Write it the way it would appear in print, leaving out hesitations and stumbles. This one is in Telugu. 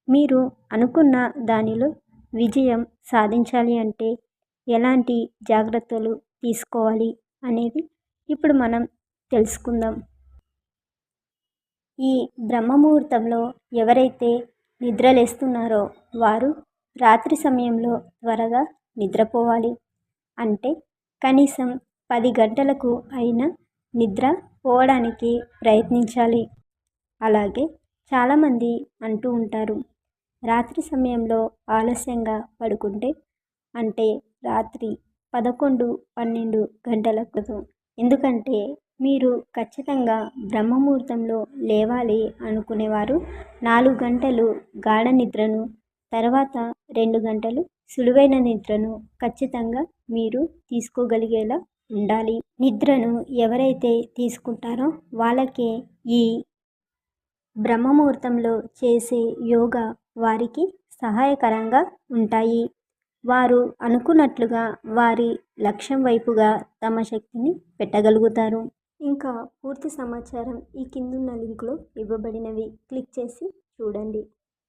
మీరు అనుకున్న దానిలో విజయం సాధించాలి అంటే ఎలాంటి జాగ్రత్తలు తీసుకోవాలి అనేది ఇప్పుడు మనం తెలుసుకుందాం. ఈ బ్రహ్మముహూర్తంలో ఎవరైతే నిద్రలేస్తున్నారో వారు రాత్రి సమయంలో త్వరగా నిద్రపోవాలి. అంటే కనీసం 10 గంటలకు అయినా నిద్ర పోవడానికి ప్రయత్నించాలి. అలాగే చాలామంది అంటూ ఉంటారు, రాత్రి సమయంలో ఆలస్యంగా పడుకుంటే అంటే రాత్రి 11, 12 గంటలకు. ఎందుకంటే మీరు ఖచ్చితంగా బ్రహ్మముహూర్తంలో లేవాలి అనుకునేవారు 4 గంటలు గాఢ నిద్రను, తర్వాత 2 గంటలు సులువైన నిద్రను ఖచ్చితంగా మీరు తీసుకోగలిగేలా ఉండాలి. నిద్రను ఎవరైతే తీసుకుంటారో వాళ్ళకే ఈ బ్రహ్మముహూర్తంలో చేసే యోగా వారికి సహాయకరంగా ఉంటాయి. వారు అనుకున్నట్లుగా వారి లక్ష్యం వైపుగా తమ శక్తిని పెట్టగలుగుతారు. ఇంకా పూర్తి సమాచారం ఈ కిందున్న లింకులో ఇవ్వబడినవి క్లిక్ చేసి చూడండి.